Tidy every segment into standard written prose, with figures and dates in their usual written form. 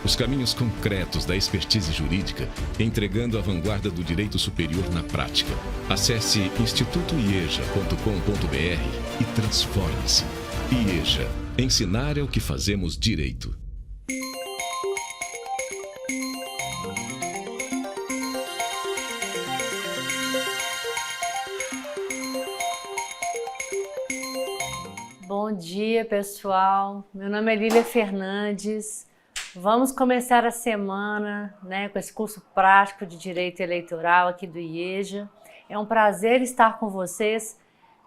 os caminhos concretos da expertise jurídica, entregando a vanguarda do direito superior na prática. Acesse institutoieja.com.br e transforme-se. IEJA. Ensinar é o que fazemos direito. Bom dia, pessoal. Meu nome é Lília Fernandes. Vamos começar a semana, com esse curso prático de Direito Eleitoral aqui do IEJA. É um prazer estar com vocês.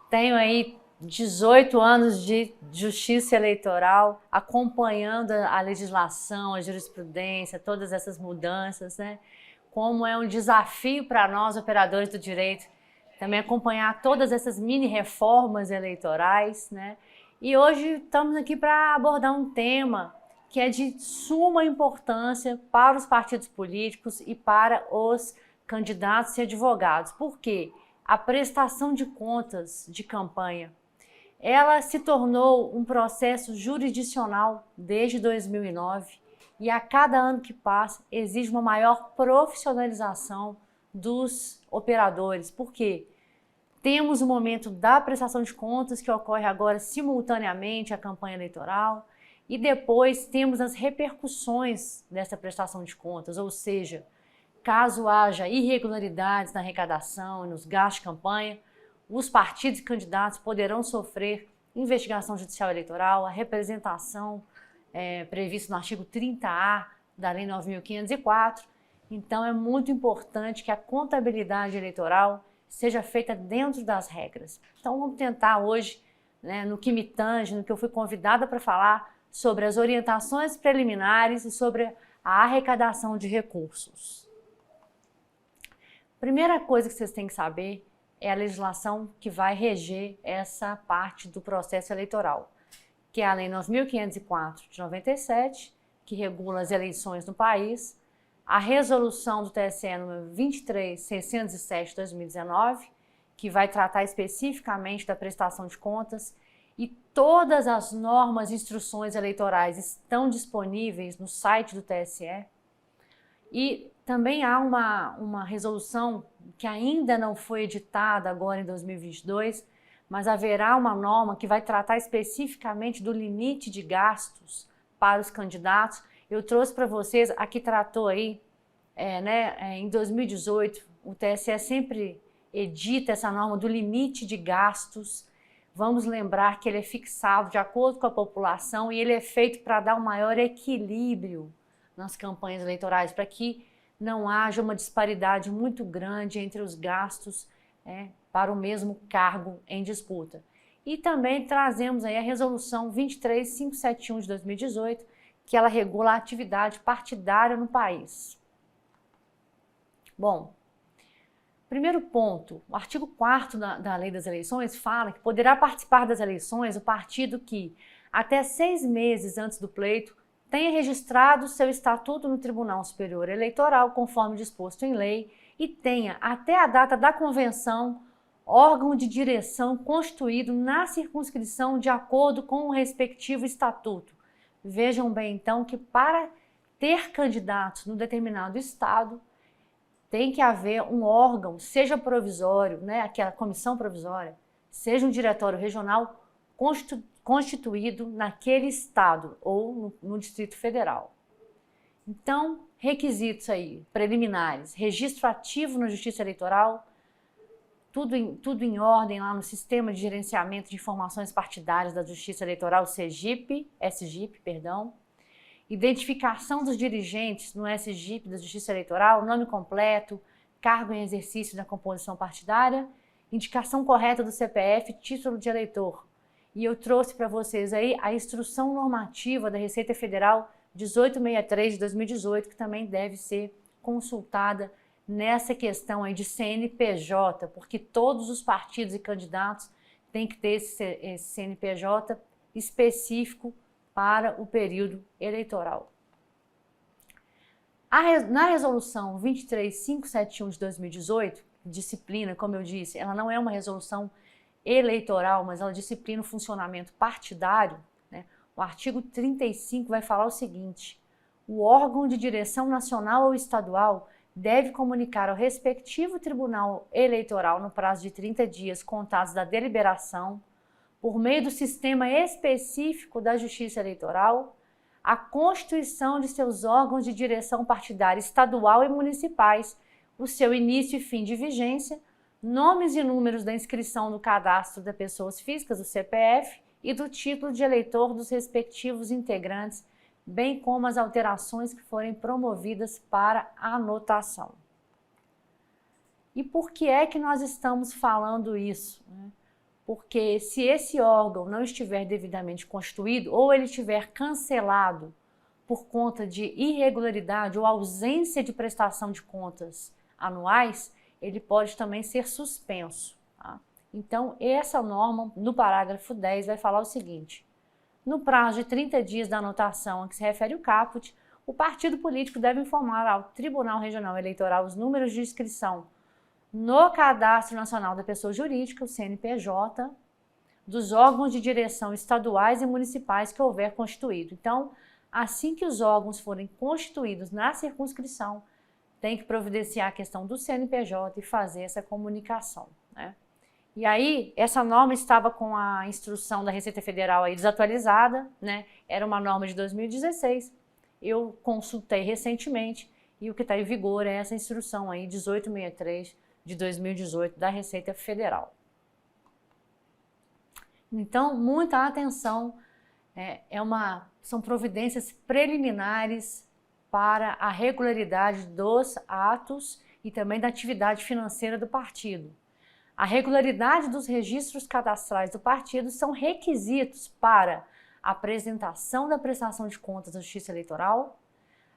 Tenho aí 18 anos de justiça eleitoral, acompanhando a legislação, a jurisprudência, todas essas mudanças, Como é um desafio para nós, operadores do direito, também acompanhar todas essas mini-reformas eleitorais, E hoje estamos aqui para abordar um tema que é de suma importância para os partidos políticos e para os candidatos e advogados. Por quê? A prestação de contas de campanha, ela se tornou um processo jurisdicional desde 2009 e a cada ano que passa exige uma maior profissionalização dos operadores. Por quê? Temos o momento da prestação de contas que ocorre agora simultaneamente à campanha eleitoral e depois temos as repercussões dessa prestação de contas, ou seja, caso haja irregularidades na arrecadação e nos gastos de campanha, os partidos e candidatos poderão sofrer investigação judicial eleitoral, a representação prevista no artigo 30A da Lei 9.504. Então é muito importante que a contabilidade eleitoral seja feita dentro das regras. Então vamos tentar hoje, no que me tange, no que eu fui convidada para falar, sobre as orientações preliminares e sobre a arrecadação de recursos. Primeira coisa que vocês têm que saber é a legislação que vai reger essa parte do processo eleitoral, que é a Lei 9.504 de 97, que regula as eleições no país, a resolução do TSE número 23.607 de 2019, que vai tratar especificamente da prestação de contas, e todas as normas e instruções eleitorais estão disponíveis no site do TSE. E também há uma resolução que ainda não foi editada agora em 2022, mas haverá uma norma que vai tratar especificamente do limite de gastos para os candidatos. Eu trouxe para vocês, aqui tratou aí, em 2018, o TSE sempre edita essa norma do limite de gastos. Vamos lembrar que ele é fixado de acordo com a população e ele é feito para dar um maior equilíbrio nas campanhas eleitorais, para que não haja uma disparidade muito grande entre os gastos para o mesmo cargo em disputa. E também trazemos aí a resolução 23.571 de 2018, que ela regula a atividade partidária no país. Bom, primeiro ponto, o artigo 4º da Lei das Eleições fala que poderá participar das eleições o partido que, até 6 meses antes do pleito, tenha registrado seu estatuto no Tribunal Superior Eleitoral, conforme disposto em lei, e tenha, até a data da convenção, órgão de direção constituído na circunscrição de acordo com o respectivo estatuto. Vejam bem, então, que para ter candidatos no determinado estado, tem que haver um órgão, seja provisório, aquela comissão provisória, seja um diretório regional constituído naquele estado ou no Distrito Federal. Então, requisitos aí, preliminares, registro ativo na Justiça Eleitoral, tudo em ordem lá no Sistema de Gerenciamento de Informações Partidárias da Justiça Eleitoral, SGIP, identificação dos dirigentes no SGIP da Justiça Eleitoral, nome completo, cargo em exercício da composição partidária, indicação correta do CPF, título de eleitor. E eu trouxe para vocês aí a Instrução Normativa da Receita Federal 1863 de 2018, que também deve ser consultada nessa questão aí de CNPJ, porque todos os partidos e candidatos têm que ter esse CNPJ específico para o período eleitoral. Na resolução 23.571 de 2018, disciplina, como eu disse, ela não é uma resolução eleitoral, mas ela disciplina o funcionamento partidário, O artigo 35 vai falar o seguinte: o órgão de direção nacional ou estadual deve comunicar ao respectivo Tribunal Eleitoral no prazo de 30 dias contados da deliberação, por meio do sistema específico da Justiça Eleitoral, a constituição de seus órgãos de direção partidária estadual e municipais, o seu início e fim de vigência, nomes e números da inscrição no cadastro das pessoas físicas, o CPF, e do título de eleitor dos respectivos integrantes, bem como as alterações que forem promovidas para anotação. E por que é que nós estamos falando isso? Porque se esse órgão não estiver devidamente constituído ou ele estiver cancelado por conta de irregularidade ou ausência de prestação de contas anuais, ele pode também ser suspenso. Tá? Então, essa norma, no parágrafo 10, vai falar o seguinte: no prazo de 30 dias da anotação a que se refere o caput, o partido político deve informar ao Tribunal Regional Eleitoral os números de inscrição no Cadastro Nacional da Pessoa Jurídica, o CNPJ, dos órgãos de direção estaduais e municipais que houver constituído. Então, assim que os órgãos forem constituídos na circunscrição, tem que providenciar a questão do CNPJ e fazer essa comunicação, né? E aí, essa norma estava com a instrução da Receita Federal aí desatualizada, né? Era uma norma de 2016. Eu consultei recentemente e o que está em vigor é essa instrução aí, 1863 de 2018 da Receita Federal. Então, muita atenção, são providências preliminares para a regularidade dos atos e também da atividade financeira do partido. A regularidade dos registros cadastrais do partido são requisitos para a apresentação da prestação de contas da Justiça Eleitoral,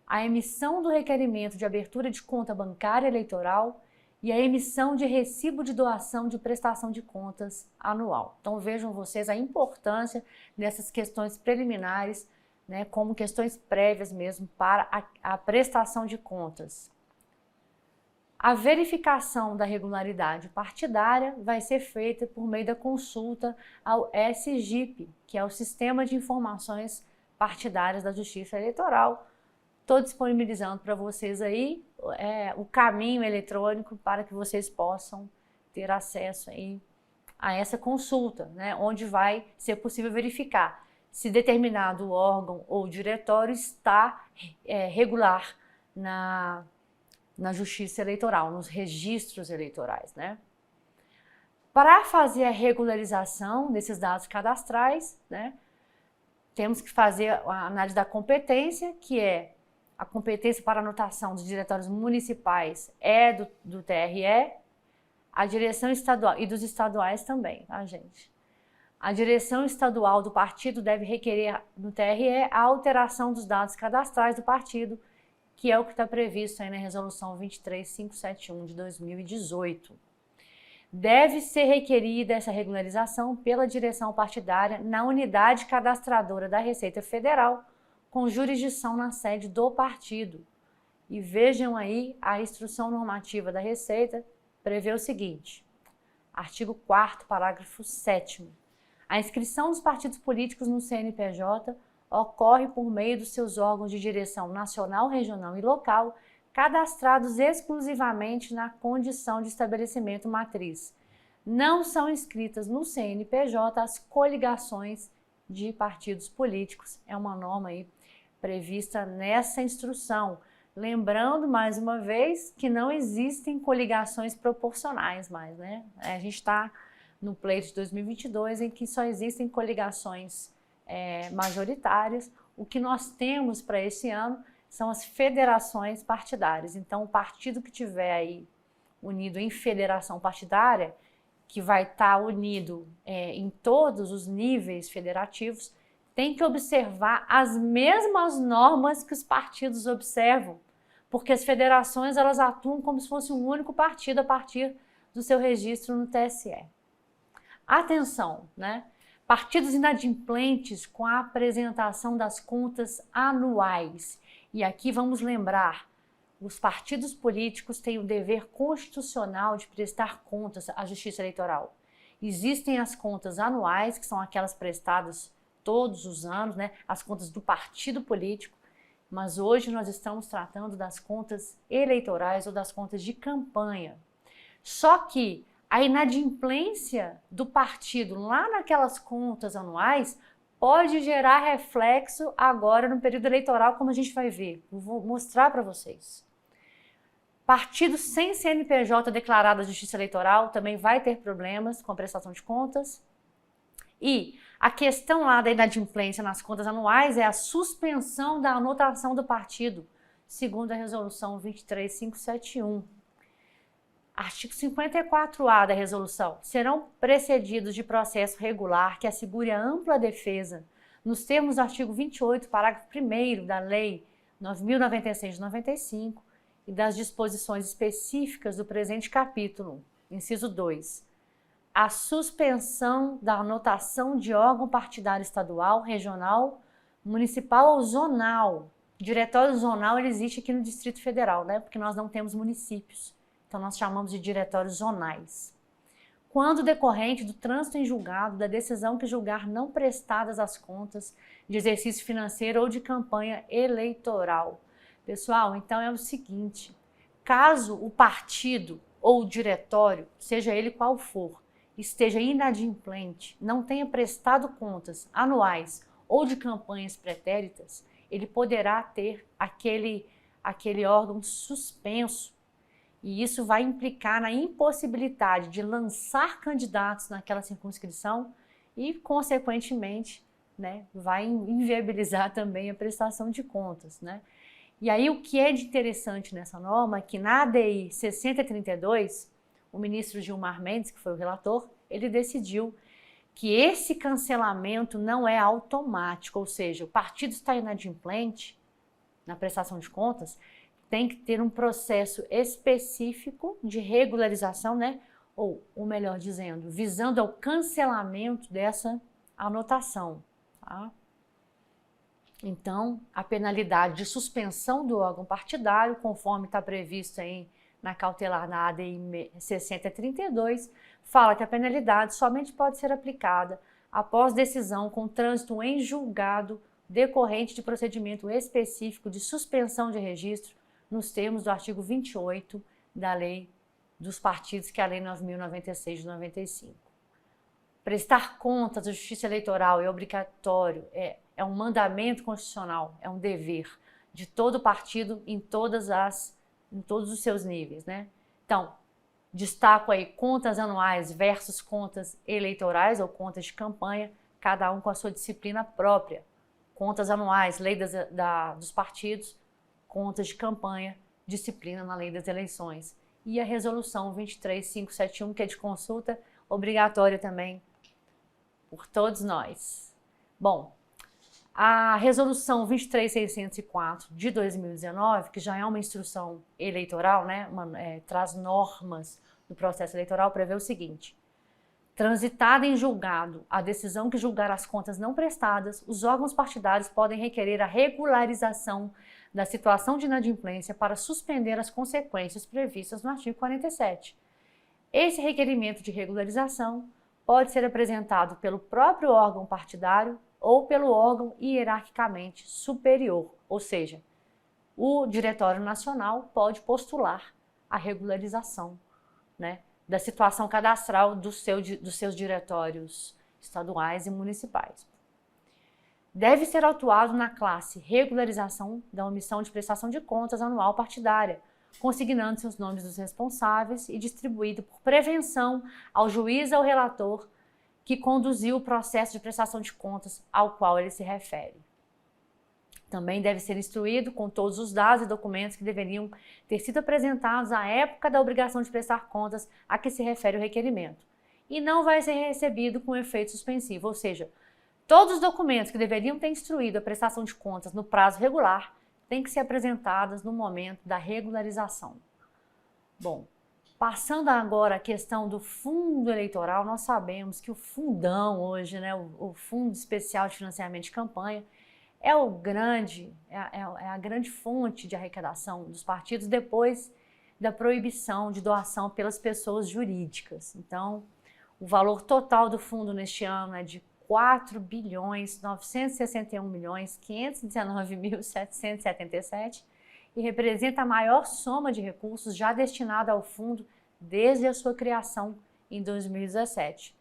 a emissão do requerimento de abertura de conta bancária eleitoral e a emissão de recibo de doação de prestação de contas anual. Então vejam vocês a importância dessas questões preliminares, né, como questões prévias mesmo para a prestação de contas. A verificação da regularidade partidária vai ser feita por meio da consulta ao SGIP, que é o Sistema de Informações Partidárias da Justiça Eleitoral. Estou disponibilizando para vocês aí o caminho eletrônico para que vocês possam ter acesso aí a essa consulta, né, onde vai ser possível verificar se determinado órgão ou diretório está regular na Justiça Eleitoral, nos registros eleitorais, né? Para fazer a regularização desses dados cadastrais, né, temos que fazer a análise da competência, que é a competência para anotação dos diretórios municipais do TRE, a direção estadual e dos estaduais também, tá, gente? A direção estadual do partido deve requerer no TRE a alteração dos dados cadastrais do partido, que é o que está previsto aí na Resolução 23571 de 2018. Deve ser requerida essa regularização pela direção partidária na unidade cadastradora da Receita Federal, com jurisdição na sede do partido. E vejam aí, a instrução normativa da Receita prevê o seguinte: artigo 4º, parágrafo 7º. A inscrição dos partidos políticos no CNPJ ocorre por meio dos seus órgãos de direção nacional, regional e local, cadastrados exclusivamente na condição de estabelecimento matriz. Não são inscritas no CNPJ as coligações de partidos políticos. É uma norma aí prevista nessa instrução. Lembrando, mais uma vez, que não existem coligações proporcionais mais, né? A gente está no pleito de 2022 em que só existem coligações majoritárias. O que nós temos para esse ano são as federações partidárias. Então, o partido que tiver aí unido em federação partidária, que vai estar unido em todos os níveis federativos, tem que observar as mesmas normas que os partidos observam, porque as federações elas atuam como se fosse um único partido a partir do seu registro no TSE. Atenção, né? Partidos inadimplentes com a apresentação das contas anuais. E aqui vamos lembrar, os partidos políticos têm o dever constitucional de prestar contas à Justiça Eleitoral. Existem as contas anuais, que são aquelas prestadas todos os anos, né? As contas do partido político, mas hoje nós estamos tratando das contas eleitorais ou das contas de campanha. Só que a inadimplência do partido lá naquelas contas anuais pode gerar reflexo agora no período eleitoral, como a gente vai ver. Eu vou mostrar para vocês. Partido sem CNPJ declarado à Justiça Eleitoral também vai ter problemas com a prestação de contas. E a questão lá da inadimplência nas contas anuais é a suspensão da anotação do partido, segundo a resolução 23571. Artigo 54A da resolução. Serão precedidos de processo regular que assegure a ampla defesa, nos termos do artigo 28, parágrafo 1º da Lei 9.096 de 95 e das disposições específicas do presente capítulo, inciso 2. A suspensão da anotação de órgão partidário estadual, regional, municipal ou zonal. Diretório zonal ele existe aqui no Distrito Federal, né? Porque nós não temos municípios. Então, nós chamamos de diretórios zonais. Quando decorrente do trânsito em julgado da decisão que julgar não prestadas as contas de exercício financeiro ou de campanha eleitoral. Pessoal, então é o seguinte, caso o partido ou o diretório, seja ele qual for, esteja inadimplente, não tenha prestado contas anuais ou de campanhas pretéritas, ele poderá ter aquele órgão suspenso. E isso vai implicar na impossibilidade de lançar candidatos naquela circunscrição e, consequentemente, né, vai inviabilizar também a prestação de contas, né? E aí o que é de interessante nessa norma é que na ADI 6032, o ministro Gilmar Mendes, que foi o relator, ele decidiu que esse cancelamento não é automático, ou seja, o partido está inadimplente na prestação de contas, tem que ter um processo específico de regularização, né? Ou melhor dizendo, visando ao cancelamento dessa anotação, tá? Então, a penalidade de suspensão do órgão partidário, conforme está previsto aí na cautelar na ADI 6032, fala que a penalidade somente pode ser aplicada após decisão com trânsito em julgado decorrente de procedimento específico de suspensão de registro nos termos do artigo 28 da Lei dos Partidos, que é a Lei 9.096 de 95. Prestar contas à Justiça Eleitoral é obrigatório, é um mandamento constitucional, é um dever de todo partido em todos os seus níveis, né? Então, destaco aí contas anuais versus contas eleitorais ou contas de campanha, cada um com a sua disciplina própria. Contas anuais, lei dos partidos, contas de campanha, disciplina na lei das eleições. E a resolução 23571, que é de consulta obrigatória também por todos nós. Bom, a resolução 23604 de 2019, que já é uma instrução eleitoral, né, traz normas do processo eleitoral, prevê o seguinte: transitada em julgado a decisão que julgar as contas não prestadas, os órgãos partidários podem requerer a regularização da situação de inadimplência para suspender as consequências previstas no artigo 47. Esse requerimento de regularização pode ser apresentado pelo próprio órgão partidário ou pelo órgão hierarquicamente superior, ou seja, o Diretório Nacional pode postular a regularização, né, da situação cadastral dos seus diretórios estaduais e municipais. Deve ser autuado na classe regularização da omissão de prestação de contas anual partidária, consignando-se os nomes dos responsáveis e distribuído por prevenção ao juiz ou relator que conduziu o processo de prestação de contas ao qual ele se refere. Também deve ser instruído com todos os dados e documentos que deveriam ter sido apresentados à época da obrigação de prestar contas a que se refere o requerimento. E não vai ser recebido com efeito suspensivo, ou seja, todos os documentos que deveriam ter instruído a prestação de contas no prazo regular têm que ser apresentados no momento da regularização. Bom, passando agora à questão do fundo eleitoral, nós sabemos que o fundão hoje, né, o Fundo Especial de Financiamento de Campanha, é a grande fonte de arrecadação dos partidos depois da proibição de doação pelas pessoas jurídicas. Então, o valor total do fundo neste ano é de 4.961.519.777 e representa a maior soma de recursos já destinada ao fundo desde a sua criação em 2017.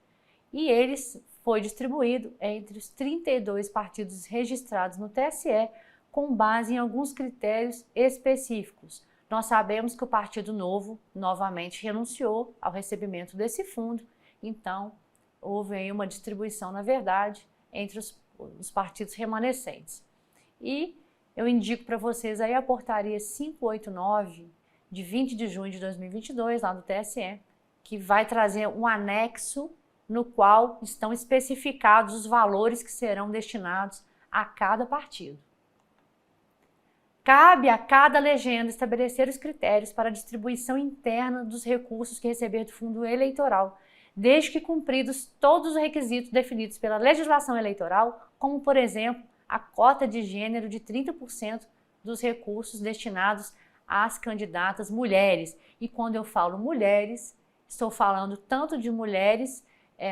E eles foi distribuído entre os 32 partidos registrados no TSE com base em alguns critérios específicos. Nós sabemos que o Partido Novo novamente renunciou ao recebimento desse fundo, então houve aí uma distribuição, na verdade, entre os partidos remanescentes. E eu indico para vocês aí a portaria 589, de 20 de junho de 2022, lá do TSE, que vai trazer um anexo no qual estão especificados os valores que serão destinados a cada partido. Cabe a cada legenda estabelecer os critérios para a distribuição interna dos recursos que receber do fundo eleitoral, desde que cumpridos todos os requisitos definidos pela legislação eleitoral, como, por exemplo, a cota de gênero de 30% dos recursos destinados às candidatas mulheres. E quando eu falo mulheres, estou falando tanto de mulheres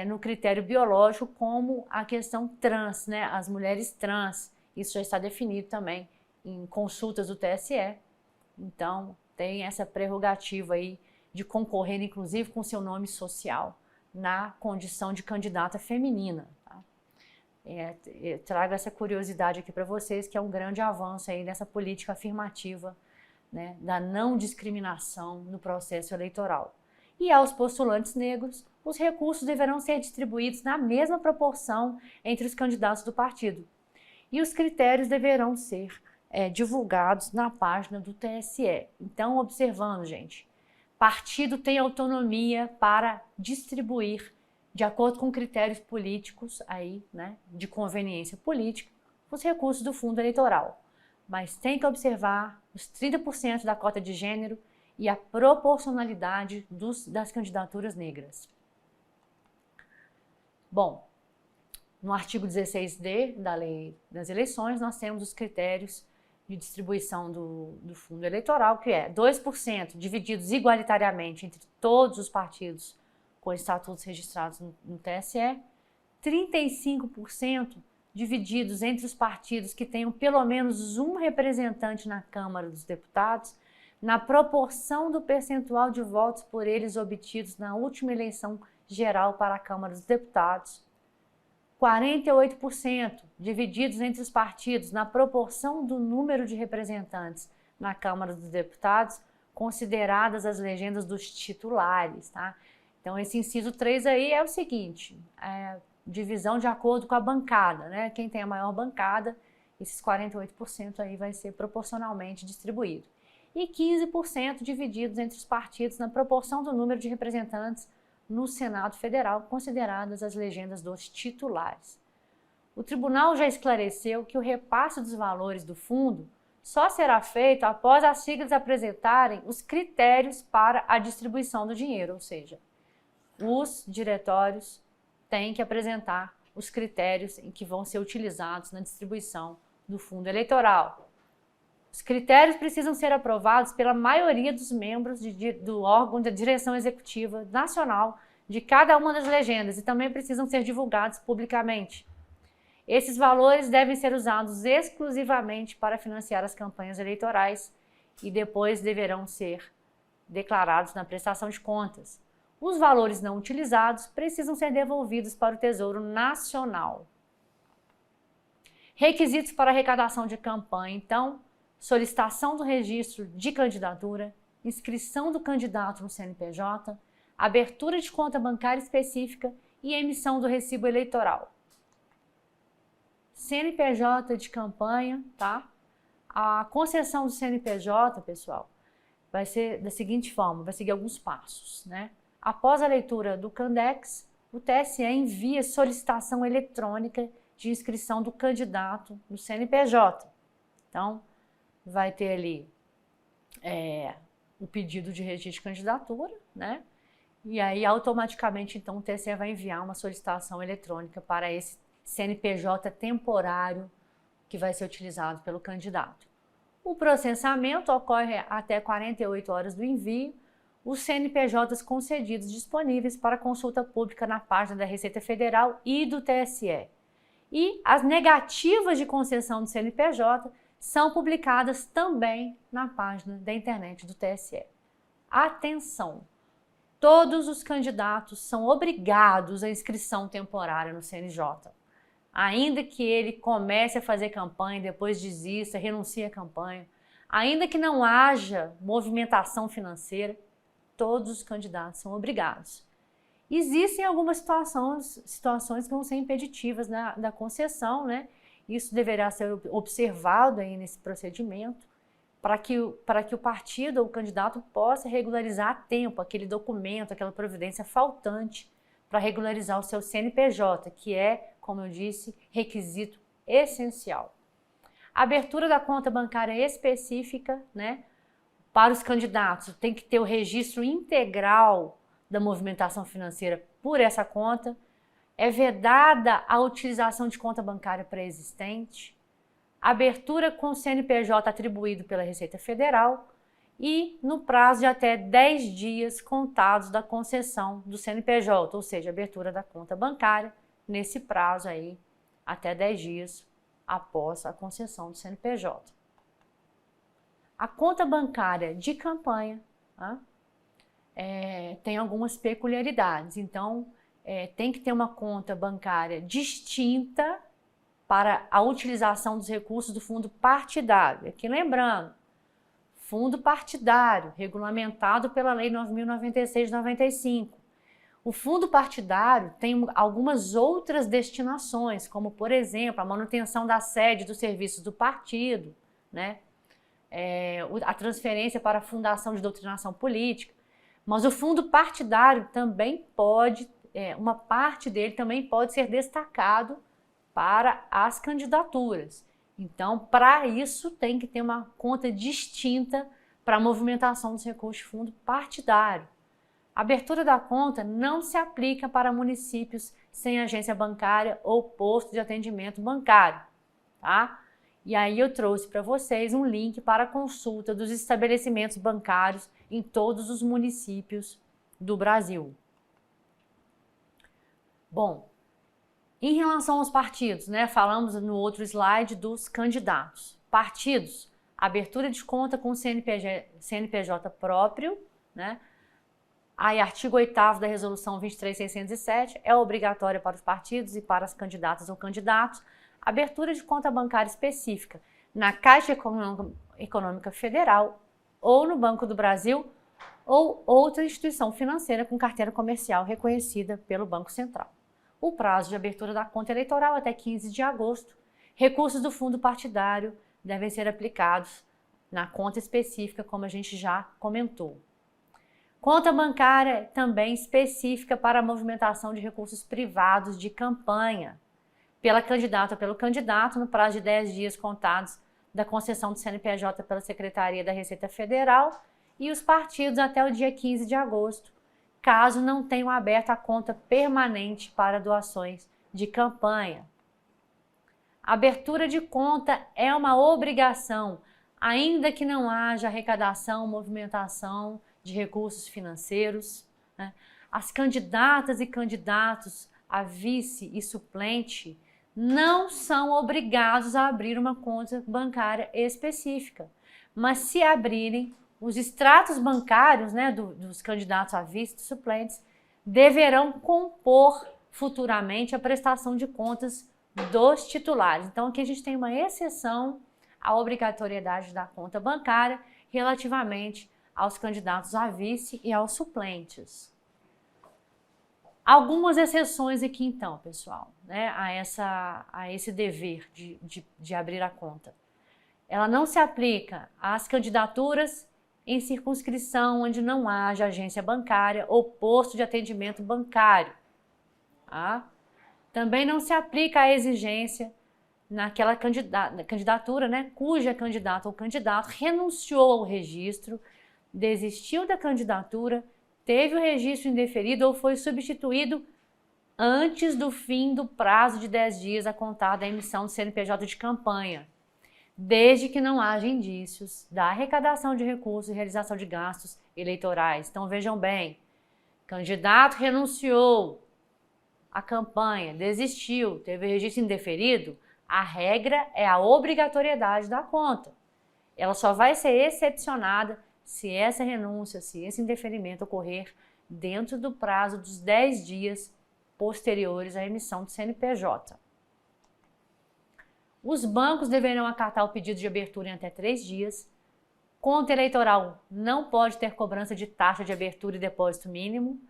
no critério biológico como a questão trans, né? As mulheres trans. Isso já está definido também em consultas do TSE. Então, tem essa prerrogativa aí de concorrer, inclusive, com seu nome social na condição de candidata feminina. Tá? Trago essa curiosidade aqui para vocês, que é um grande avanço aí nessa política afirmativa, né, da não discriminação no processo eleitoral. E aos postulantes negros, os recursos deverão ser distribuídos na mesma proporção entre os candidatos do partido. E os critérios deverão ser divulgados na página do TSE. Então, observando, gente, partido tem autonomia para distribuir, de acordo com critérios políticos, aí, né, de conveniência política, os recursos do fundo eleitoral. Mas tem que observar os 30% da cota de gênero e a proporcionalidade das candidaturas negras. Bom, no artigo 16D da Lei das Eleições, nós temos os critérios de distribuição do fundo eleitoral, que é 2% divididos igualitariamente entre todos os partidos com estatutos registrados no TSE, 35% divididos entre os partidos que tenham pelo menos um representante na Câmara dos Deputados, na proporção do percentual de votos por eles obtidos na última eleição geral para a Câmara dos Deputados, 48% divididos entre os partidos na proporção do número de representantes na Câmara dos Deputados, consideradas as legendas dos titulares, tá? Então, esse inciso 3 aí é o seguinte, divisão de acordo com a bancada, né? Quem tem a maior bancada, esses 48% aí vai ser proporcionalmente distribuído. E 15% divididos entre os partidos na proporção do número de representantes no Senado Federal, consideradas as legendas dos titulares. O tribunal já esclareceu que o repasse dos valores do fundo só será feito após as siglas apresentarem os critérios para a distribuição do dinheiro, ou seja, os diretórios têm que apresentar os critérios em que vão ser utilizados na distribuição do fundo eleitoral. Os critérios precisam ser aprovados pela maioria dos membros do órgão da direção executiva nacional de cada uma das legendas e também precisam ser divulgados publicamente. Esses valores devem ser usados exclusivamente para financiar as campanhas eleitorais e depois deverão ser declarados na prestação de contas. Os valores não utilizados precisam ser devolvidos para o Tesouro Nacional. Requisitos para arrecadação de campanha, então, solicitação do registro de candidatura, inscrição do candidato no CNPJ, abertura de conta bancária específica e emissão do recibo eleitoral. CNPJ de campanha, tá? A concessão do CNPJ, pessoal, vai ser da seguinte forma, vai seguir alguns passos, né? Após a leitura do Candex, o TSE envia solicitação eletrônica de inscrição do candidato no CNPJ. Então, vai ter ali o pedido de registro de candidatura, né? E aí, automaticamente, então, o TSE vai enviar uma solicitação eletrônica para esse CNPJ temporário que vai ser utilizado pelo candidato. O processamento ocorre até 48 horas do envio. os CNPJs concedidos disponíveis para consulta pública na página da Receita Federal e do TSE. E as negativas de concessão do CNPJ são publicadas também na página da internet do TSE. Atenção! Todos os candidatos são obrigados à inscrição temporária no CNJ. Ainda que ele comece a fazer campanha, depois desista, renuncie à campanha, ainda que não haja movimentação financeira, todos os candidatos são obrigados. Existem algumas situações que vão ser impeditivas da concessão, né? Isso deverá ser observado aí nesse procedimento, para que o partido ou o candidato possa regularizar a tempo aquele documento, aquela providência faltante para regularizar o seu CNPJ, que é, como eu disse, requisito essencial. A abertura da conta bancária específica, né, para os candidatos, tem que ter o registro integral da movimentação financeira por essa conta. É vedada a utilização de conta bancária pré-existente, abertura com CNPJ atribuído pela Receita Federal e no prazo de até 10 dias contados da concessão do CNPJ, ou seja, abertura da conta bancária nesse prazo aí, até 10 dias após a concessão do CNPJ. A conta bancária de campanha tem algumas peculiaridades, então tem que ter uma conta bancária distinta para a utilização dos recursos do fundo partidário. Aqui lembrando, fundo partidário, regulamentado pela Lei 9.096 de 95. O fundo partidário tem algumas outras destinações, como, por exemplo, a manutenção da sede dos serviços do partido, né? A transferência para a Fundação de Doutrinação Política. Mas o fundo partidário também pode, uma parte dele também pode ser destacado para as candidaturas. Então, para isso, tem que ter uma conta distinta para a movimentação dos recursos de fundo partidário. A abertura da conta não se aplica para municípios sem agência bancária ou posto de atendimento bancário, tá? E aí eu trouxe para vocês um link para a consulta dos estabelecimentos bancários em todos os municípios do Brasil. Bom, em relação aos partidos, né, falamos no outro slide dos candidatos. Partidos, abertura de conta com CNPJ próprio, né? Aí, artigo 8º da Resolução 23.607 é obrigatória para os partidos e para as candidatas ou candidatos abertura de conta bancária específica na Caixa Econômica Federal ou no Banco do Brasil ou outra instituição financeira com carteira comercial reconhecida pelo Banco Central. O prazo de abertura da conta eleitoral até 15 de agosto. Recursos do fundo partidário devem ser aplicados na conta específica, como a gente já comentou. Conta bancária também específica para a movimentação de recursos privados de campanha, pela candidata ou pelo candidato, no prazo de 10 dias contados da concessão do CNPJ pela Secretaria da Receita Federal, e os partidos até o dia 15 de agosto, caso não tenham aberto a conta permanente para doações de campanha. A abertura de conta é uma obrigação, ainda que não haja arrecadação, movimentação de recursos financeiros, né? As candidatas e candidatos a vice e suplente não são obrigados a abrir uma conta bancária específica, mas se abrirem, os extratos bancários, né, dos candidatos a vice e suplentes deverão compor futuramente a prestação de contas dos titulares. Então aqui a gente tem uma exceção à obrigatoriedade da conta bancária relativamente aos candidatos a vice e aos suplentes. Algumas exceções aqui então, pessoal, né, a esse dever de abrir a conta. Ela não se aplica às candidaturas em circunscrição onde não haja agência bancária ou posto de atendimento bancário. Tá? Também não se aplica a exigência naquela candidatura, né, cuja candidata ou candidato renunciou ao registro, desistiu da candidatura, teve o registro indeferido ou foi substituído antes do fim do prazo de 10 dias a contar da emissão do CNPJ de campanha. desde que não haja indícios da arrecadação de recursos e realização de gastos eleitorais. Então vejam bem, candidato renunciou à campanha, desistiu, teve registro indeferido, a regra é a obrigatoriedade da conta. Ela só vai ser excepcionada se essa renúncia, se esse indeferimento ocorrer dentro do prazo dos 10 dias posteriores à emissão do CNPJ. Os bancos deverão acatar o pedido de abertura em até 3 dias. Conta eleitoral não pode ter cobrança de taxa de abertura e depósito mínimo.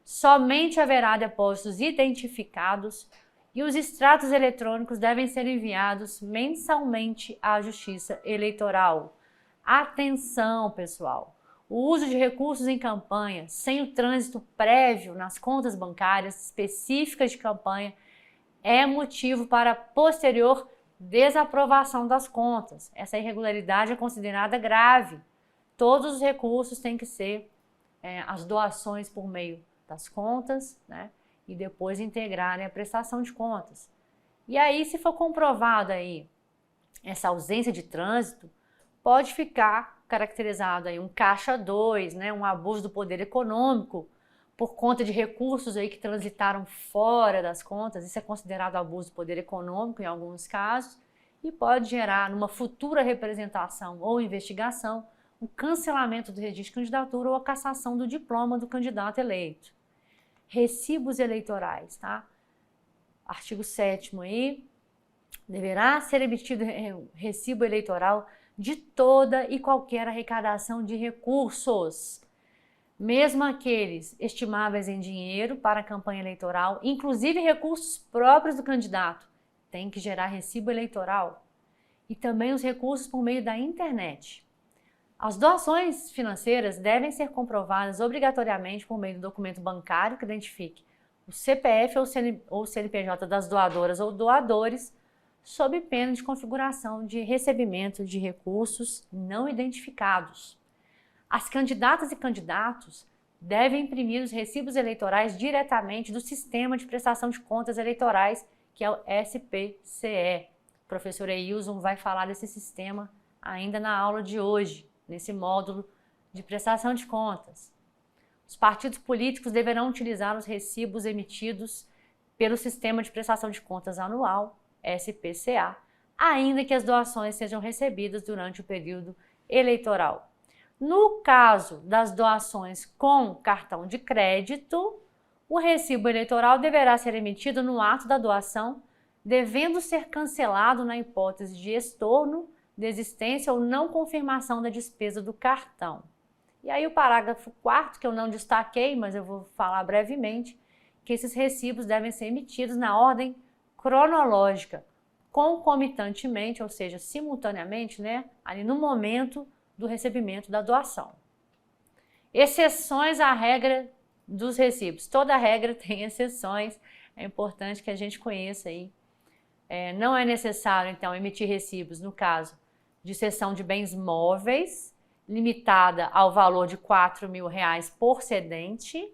Somente haverá depósitos identificados e os extratos eletrônicos devem ser enviados mensalmente à Justiça Eleitoral. Atenção, pessoal! O uso de recursos em campanha sem o trânsito prévio nas contas bancárias específicas de campanha é motivo para posterior desaprovação das contas. Essa irregularidade é considerada grave. Todos os recursos têm que ser as doações por meio das contas, né? E depois integrarem a prestação de contas. E aí, se for comprovado aí essa ausência de trânsito, pode ficar caracterizado aí um caixa 2, né? Um abuso do poder econômico por conta de recursos aí que transitaram fora das contas. Isso é considerado abuso do poder econômico em alguns casos e pode gerar, numa futura representação ou investigação, o cancelamento do registro de candidatura ou a cassação do diploma do candidato eleito. Recibos eleitorais, tá? Artigo 7º aí, deverá ser emitido recibo eleitoral de toda e qualquer arrecadação de recursos, mesmo aqueles estimáveis em dinheiro para a campanha eleitoral, inclusive recursos próprios do candidato, tem que gerar recibo eleitoral, e também os recursos por meio da internet. As doações financeiras devem ser comprovadas obrigatoriamente por meio do documento bancário que identifique o CPF ou CNPJ das doadoras ou doadores, sob pena de configuração de recebimento de recursos não identificados. As candidatas e candidatos devem imprimir os recibos eleitorais diretamente do Sistema de Prestação de Contas Eleitorais, que é o SPCE. O professor Eilson vai falar desse sistema ainda na aula de hoje, nesse módulo de prestação de contas. Os partidos políticos deverão utilizar os recibos emitidos pelo Sistema de Prestação de Contas Anual, SPCA, ainda que as doações sejam recebidas durante o período eleitoral. No caso das doações com cartão de crédito, o recibo eleitoral deverá ser emitido no ato da doação, devendo ser cancelado na hipótese de estorno, desistência ou não confirmação da despesa do cartão. E aí o parágrafo 4º, que eu não destaquei, mas eu vou falar brevemente, que esses recibos devem ser emitidos na ordem cronológica, concomitantemente, ou seja, simultaneamente, né, ali no momento do recebimento da doação. Exceções à regra dos recibos. Toda regra tem exceções, é importante que a gente conheça aí. Não é necessário, então, emitir recibos no caso de cessão de bens móveis, limitada ao valor de R$4.000 por cedente,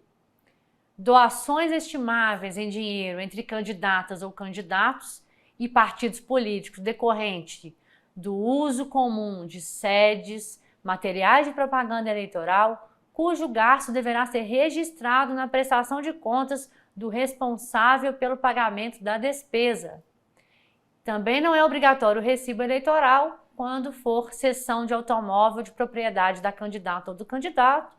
doações estimáveis em dinheiro entre candidatas ou candidatos e partidos políticos decorrente do uso comum de sedes, materiais de propaganda eleitoral, cujo gasto deverá ser registrado na prestação de contas do responsável pelo pagamento da despesa. Também não é obrigatório o recibo eleitoral quando for cessão de automóvel de propriedade da candidata ou do candidato,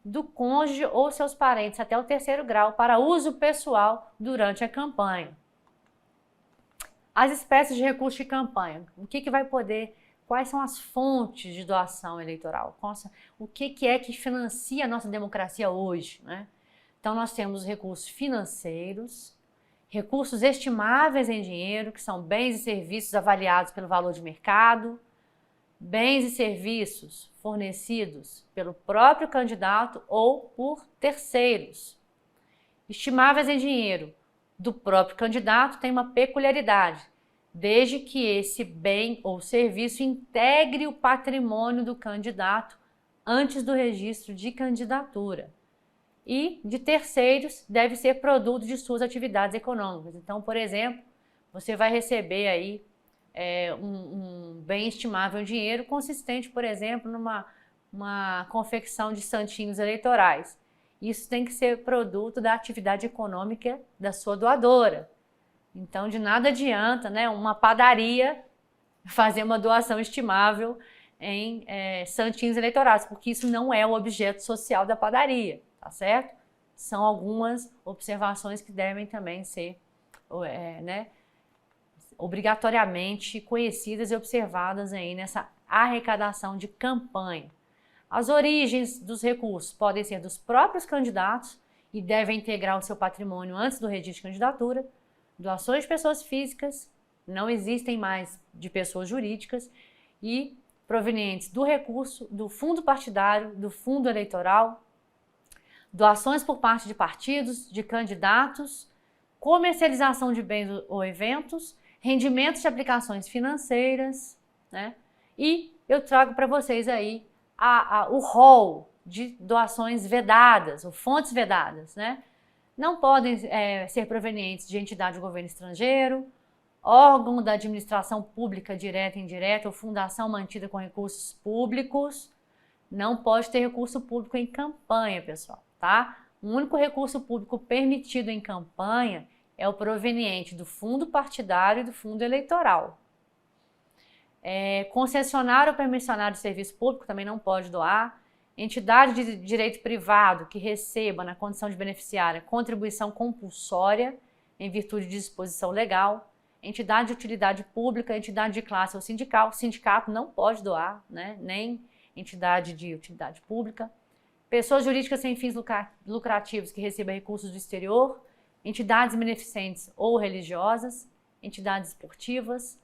do cônjuge ou seus parentes até o 3º grau para uso pessoal durante a campanha. As espécies de recursos de campanha, o que vai poder, quais são as fontes de doação eleitoral, o que é que financia a nossa democracia hoje, né? Então nós temos recursos financeiros, recursos estimáveis em dinheiro, que são bens e serviços avaliados pelo valor de mercado, bens e serviços fornecidos pelo próprio candidato ou por terceiros. Estimáveis em dinheiro do próprio candidato tem uma peculiaridade, desde que esse bem ou serviço integre o patrimônio do candidato antes do registro de candidatura. E de terceiros deve ser produto de suas atividades econômicas. Então, por exemplo, você vai receber aí um bem estimável em dinheiro consistente, por exemplo, numa confecção de santinhos eleitorais. Isso tem que ser produto da atividade econômica da sua doadora. Então, de nada adianta, né, uma padaria fazer uma doação estimável em santinhos eleitorais, porque isso não é o objeto social da padaria, tá certo? São algumas observações que devem também ser obrigatoriamente conhecidas e observadas aí nessa arrecadação de campanha. As origens dos recursos podem ser dos próprios candidatos e devem integrar o seu patrimônio antes do registro de candidatura, doações de pessoas físicas, não existem mais de pessoas jurídicas, e provenientes do recurso, do fundo partidário, do fundo eleitoral, doações por parte de partidos, de candidatos, comercialização de bens ou eventos, rendimentos de aplicações financeiras, né? E eu trago para vocês aí o rol de doações vedadas, ou fontes vedadas, né? Não podem ser provenientes de entidade de governo estrangeiro, órgão da administração pública direta e indireta, ou fundação mantida com recursos públicos. Não pode ter recurso público em campanha, pessoal, tá? O único recurso público permitido em campanha é o proveniente do fundo partidário e do fundo eleitoral. Concessionário ou permissionário de serviço público também não pode doar. Entidade de direito privado que receba, na condição de beneficiária, contribuição compulsória em virtude de disposição legal. Entidade de utilidade pública, entidade de classe ou sindical. Sindicato não pode doar, né? Nem entidade de utilidade pública. Pessoas jurídicas sem fins lucrativos que recebam recursos do exterior. Entidades beneficentes ou religiosas. Entidades esportivas.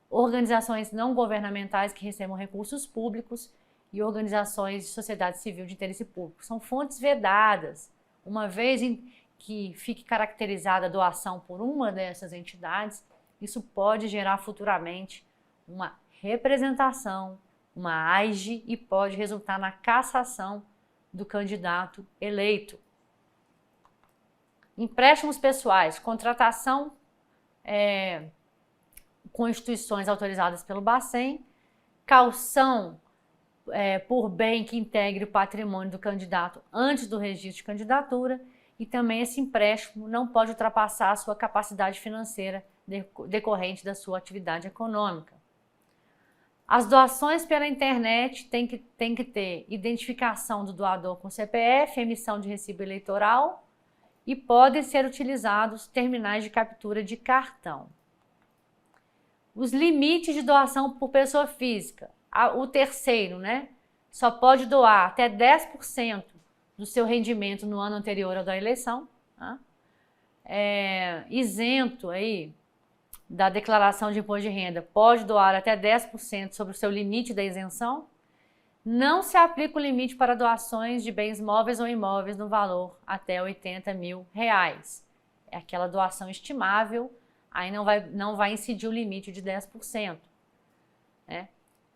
Organizações não governamentais que recebam recursos públicos e organizações de sociedade civil de interesse público. São fontes vedadas. Uma vez que fique caracterizada a doação por uma dessas entidades, isso pode gerar futuramente uma representação, uma AIGE, e pode resultar na cassação do candidato eleito. Empréstimos pessoais, contratação com instituições autorizadas pelo Bacen, caução por bem que integre o patrimônio do candidato antes do registro de candidatura, e também esse empréstimo não pode ultrapassar a sua capacidade financeira decorrente da sua atividade econômica. As doações pela internet tem que ter identificação do doador com CPF, emissão de recibo eleitoral, e podem ser utilizados terminais de captura de cartão. Os limites de doação por pessoa física. O terceiro, né, só pode doar até 10% do seu rendimento no ano anterior ao da eleição, tá? Isento aí da declaração de imposto de renda, pode doar até 10% sobre o seu limite da isenção. Não se aplica o limite para doações de bens móveis ou imóveis no valor até R$80 mil. É aquela doação estimável, aí não vai incidir o limite de 10%. Né?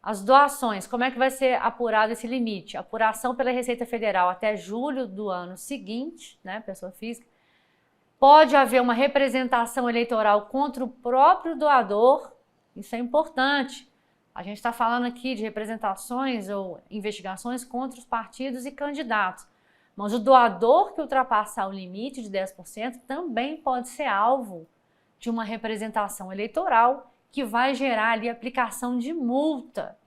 As doações, como é que vai ser apurado esse limite? Apuração pela Receita Federal até julho do ano seguinte, né, pessoa física. Pode haver uma representação eleitoral contra o próprio doador, isso é importante. A gente está falando aqui de representações ou investigações contra os partidos e candidatos. Mas o doador que ultrapassar o limite de 10% também pode ser alvo de uma representação eleitoral que vai gerar ali aplicação de multa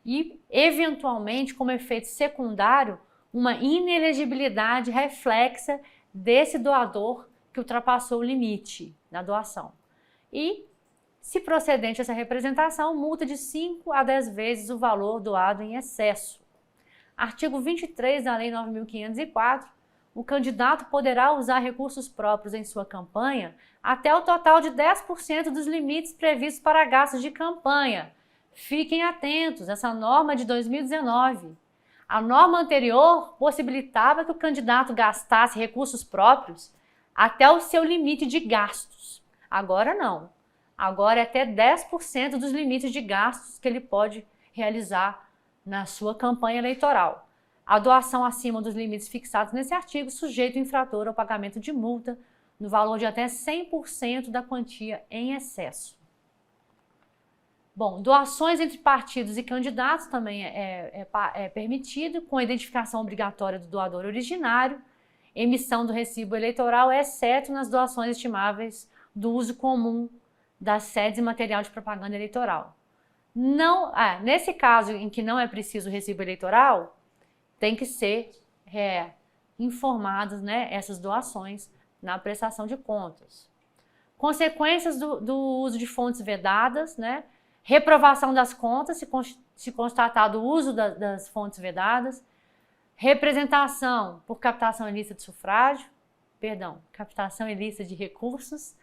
e, eventualmente, como efeito secundário, uma inelegibilidade reflexa desse doador que ultrapassou o limite da doação. E, se procedente essa representação, multa de 5 a 10 vezes o valor doado em excesso. Artigo 23 da Lei 9.504, o candidato poderá usar recursos próprios em sua campanha até o total de 10% dos limites previstos para gastos de campanha. Fiquem atentos, essa norma é de 2019. A norma anterior possibilitava que o candidato gastasse recursos próprios até o seu limite de gastos. Agora não. Agora é até 10% dos limites de gastos que ele pode realizar na sua campanha eleitoral. A doação acima dos limites fixados nesse artigo sujeita o infrator ao pagamento de multa no valor de até 100% da quantia em excesso. Bom, doações entre partidos e candidatos também é permitido, com a identificação obrigatória do doador originário, emissão do recibo eleitoral, exceto nas doações estimáveis do uso comum das sedes e material de propaganda eleitoral. Nesse caso em que não é preciso o recibo eleitoral, tem que ser informadas, né, essas doações na prestação de contas. Consequências do uso de fontes vedadas, né? Reprovação das contas, se constatado o uso das fontes vedadas. Representação por captação ilícita de sufrágio, captação ilícita de recursos,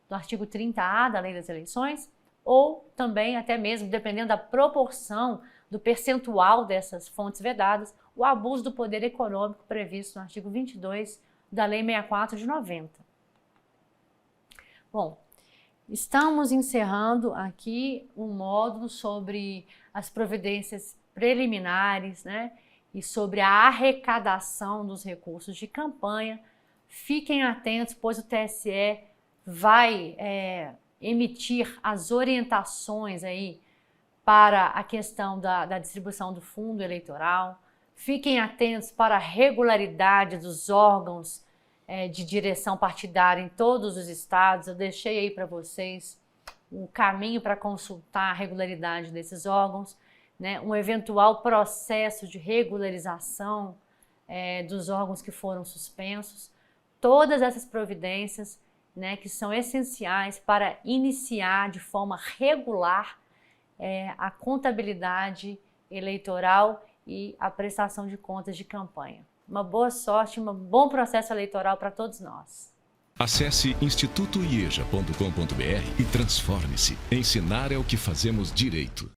do artigo 30A da Lei das Eleições, ou também, até mesmo, dependendo da proporção do percentual dessas fontes vedadas, o abuso do poder econômico previsto no artigo 22 da Lei 64 de 90. Bom, estamos encerrando aqui um módulo sobre as providências preliminares, né, e sobre a arrecadação dos recursos de campanha. Fiquem atentos, pois o TSE vai emitir as orientações aí para a questão da distribuição do fundo eleitoral. Fiquem atentos para a regularidade dos órgãos de direção partidária em todos os estados. Eu deixei aí para vocês o caminho para consultar a regularidade desses órgãos, né? Um eventual processo de regularização dos órgãos que foram suspensos. Todas essas providências, né, que são essenciais para iniciar de forma regular a contabilidade eleitoral e a prestação de contas de campanha. Uma boa sorte, um bom processo eleitoral para todos nós. Acesse institutoieja.com.br e transforme-se. Ensinar é o que fazemos direito.